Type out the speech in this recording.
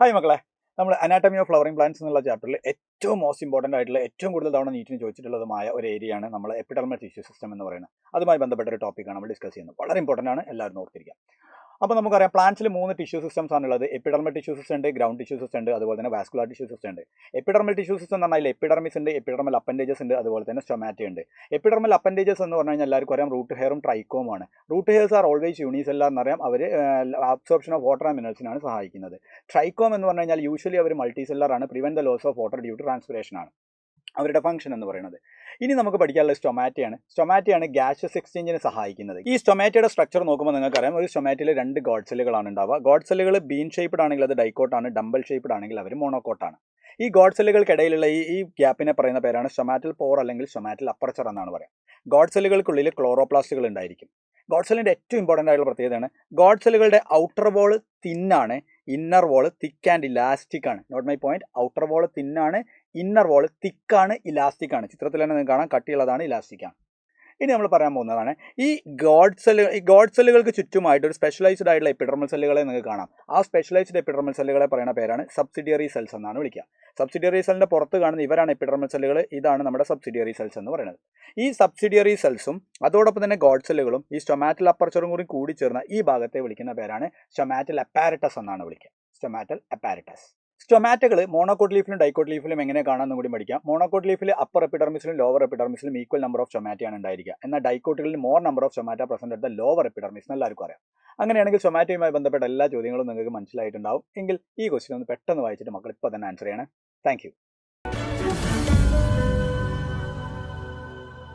Hi മക്കളെ, നമ്മൾ anatomy of flowering plants എന്നുള്ള ചാപ്റ്ററിൽ ഏറ്റവും മോസ്റ്റ് ഇമ്പോർട്ടൻ്റ് ആയിട്ടുള്ള ഏറ്റവും കൂടുതൽ തവണ നീറ്റിന് ചോദിച്ചിട്ടുള്ളതുമായ ഒരു ഏരിയയാണ് നമ്മൾ എപ്പിഡെർമൽ ടിഷ്യൂ സിസ്റ്റം എന്ന് പറയുന്നത്. അതുമായി ബന്ധപ്പെട്ട ഒരു ടോപ്പിക്കാണ് നമ്മൾ ഡിസ്കസ് ചെയ്യുന്നത്. വളരെ ഇമ്പോർട്ടൻ്റ് ആണ്, എല്ലാവരും ഓർത്തിരിക്കുക. അപ്പോൾ നമുക്കറിയാം പ്ലാന്റ്സിൽ 3 ടിഷ്യൂ സിസ്റ്റംസ് ആണുള്ളത്. എപ്പിഡെർമൽ ടിഷ്യൂ സിസ്റ്റം ഉണ്ട്, ഗ്രൗണ്ട് ടിഷ്യൂ സിസ്റ്റം ഉണ്ട്, അതുപോലെ തന്നെ വാസ്കുലർ ടിഷ്യൂ സിസ്റ്റം ഉണ്ട്. എപ്പിഡെർമൽ ടിഷ്യൂ സിസ്റ്റം എന്ന് പറഞ്ഞാൽ എപ്പിഡെർമിസ് ഉണ്ട്, എപ്പിഡെർമൽ അപ്പൻഡേജസ് ഉണ്ട്, അതുപോലെ തന്നെ സ്റ്റൊമാറ്റ ഉണ്ട്. എപ്പിഡെർമൽ അപ്പൻഡേജസ് എന്ന് പറഞ്ഞു കഴിഞ്ഞാൽ എല്ലാവർക്കും അറിയാം റൂട്ട് ഹെയറും ട്രൈക്കോമാണ്. Root hairs are always unicellular എന്നറിയാം, അവർ അബ്സോർപ്ഷൻ ഓഫ് വാട്ടർ ആൻഡ് മിനറൽസിനാണ് സഹായിക്കുന്നത്. ട്രൈക്കോം എന്ന് പറഞ്ഞു കഴിഞ്ഞാൽ യൂഷ്വലി അവർ മൾട്ടിസെല്ലാർ ആണ്, prevent the loss of water due to transpiration ആണ് അവരുടെ ഫംഗ്ഷൻ എന്ന് പറയുന്നത്. ഇനി നമുക്ക് പഠിക്കാനുള്ള സ്റ്റൊമാറ്റയാണ് ഗ്യാഷ്യസ് എക്സ്ചേഞ്ചിന് സഹായിക്കുന്നത്. ഈ സ്റ്റൊമാറ്റയുടെ സ്ട്രക്ചർ നോക്കുമ്പോൾ നിങ്ങൾക്കറിയാം, ഒരു സ്റ്റൊമാറ്റയിൽ 2 ഗോഡ് സെല്ലുകളാണ് ഉണ്ടാവുക. ഗോഡ് സെല്ലുകൾ ബീൻ ഷേപ്ഡ് ആണെങ്കിൽ അത് ഡൈക്കോട്ടാണ്, ഡംബൽ ഷേപ്ഡ് ആണെങ്കിൽ അവർ മോണോക്കോട്ടാണ്. ഈ ഗോഡ് സെല്ലുകൾക്കിടയിലുള്ള ഈ ഗ്യാപ്പിനെ പറയുന്ന പേരാണ് സ്റ്റൊമാറ്റൽ പോർ അല്ലെങ്കിൽ സ്റ്റൊമാറ്റൽ അപ്പർച്ചർ എന്നാണ് പറയുക. ഗോഡ് സെല്ലുകൾക്കുള്ളിൽ ക്ലോറോപ്ലാസ്റ്റുകൾ ഉണ്ടായിരിക്കും. ഗോഡ് സെല്ലിൻ്റെ ഏറ്റവും ഇമ്പോർട്ടൻ്റ് ആയിട്ടുള്ള പ്രത്യേകതയാണ് ഗോഡ് സെല്ലുകളുടെ ഔട്ടർ വോൾ തിന്നാണ്, inner wall thick and elastic ആണ്. Note my point. Outer wall തിന്നാണ്, ഇന്നർ വോൾ തിക്കാണ്, ഇലാസ്റ്റിക് ആണ്. ചിത്രത്തിൽ തന്നെ നിങ്ങൾക്ക് കാണാം, കട്ടിയുള്ളതാണ്, ഇലാസ്റ്റിക് ആണ്. ഇനി നമ്മൾ പറയാൻ പോകുന്നതാണ് ഈ ഗോഡ് സെല്ലുകൾക്ക് ചുറ്റുമായിട്ട് ഒരു സ്പെഷ്യലൈസ്ഡ് ആയിട്ടുള്ള എപ്പിഡെർമൽ സെല്ലുകളെ നിങ്ങൾക്ക് കാണാം. ആ സ്പെഷ്യലൈസ്ഡ് എപ്പിഡെർമൽ സെല്ലുകളെ പറയുന്ന പേരാണ് സബ്സിഡിയറി സെൽസ് എന്നാണ് വിളിക്കുക. സബ്സിഡിയറി സെല്ലിന്റെ പുറത്ത് കാണുന്ന ഇവരാണ് എപ്പിഡെർമൽ സെല്ലുകൾ. ഇതാണ് നമ്മുടെ സബ്സിഡിയറി സെൽസ് എന്ന് പറയുന്നത്. ഈ സബ്സിഡിയറി സെൽസും അതോടൊപ്പം തന്നെ ഗോഡ് സെല്ലുകളും ഈ സ്റ്റൊമാറ്റൽ അപ്പർച്ചറും കൂടി ചേർന്ന ഈ ഭാഗത്തെ വിളിക്കുന്ന പേരാണ് സ്റ്റൊമാറ്റൽ അപ്പാരറ്റസ് എന്നാണ് വിളിക്കുക. Stomatal apparatus. സ്റ്റൊമാറ്റകൾ മോണോകോട്ട് ലീഫിലും ഡൈക്കോട്ട് ലീഫിലും എങ്ങനെ കാണാമെന്നും കൂടി പഠിക്കാം. മോണോകോട്ട് ലീഫിൽ അപ്പർ എപ്പിഡെർമിസിലും ലോവർ എപ്പിഡെർമിസിലും ഈക്വൽ നമ്പർ ഓഫ് സ്റ്റൊമാറ്റയാണ് ഉണ്ടായിരിക്കുക. എന്നാൽ ഡൈക്കോട്ടുകളിൽ more number of stomata present at the lower epidermis എല്ലാവർക്കും അറിയാം. അങ്ങനെയാണെങ്കിൽ സ്റ്റൊമാറ്റയുമായി ബന്ധപ്പെട്ട എല്ലാ ചോദ്യങ്ങളും നിങ്ങൾക്ക് മനസ്സിലായിട്ടുണ്ടാവും. എങ്കിൽ ഈ ക്വസ്റ്റ്യൻ ഒന്ന് പെട്ടെന്ന് വായിച്ചിട്ട് മക്കൾ ഇപ്പോൾ തന്നെ ആൻസർ ചെയ്യണം. താങ്ക്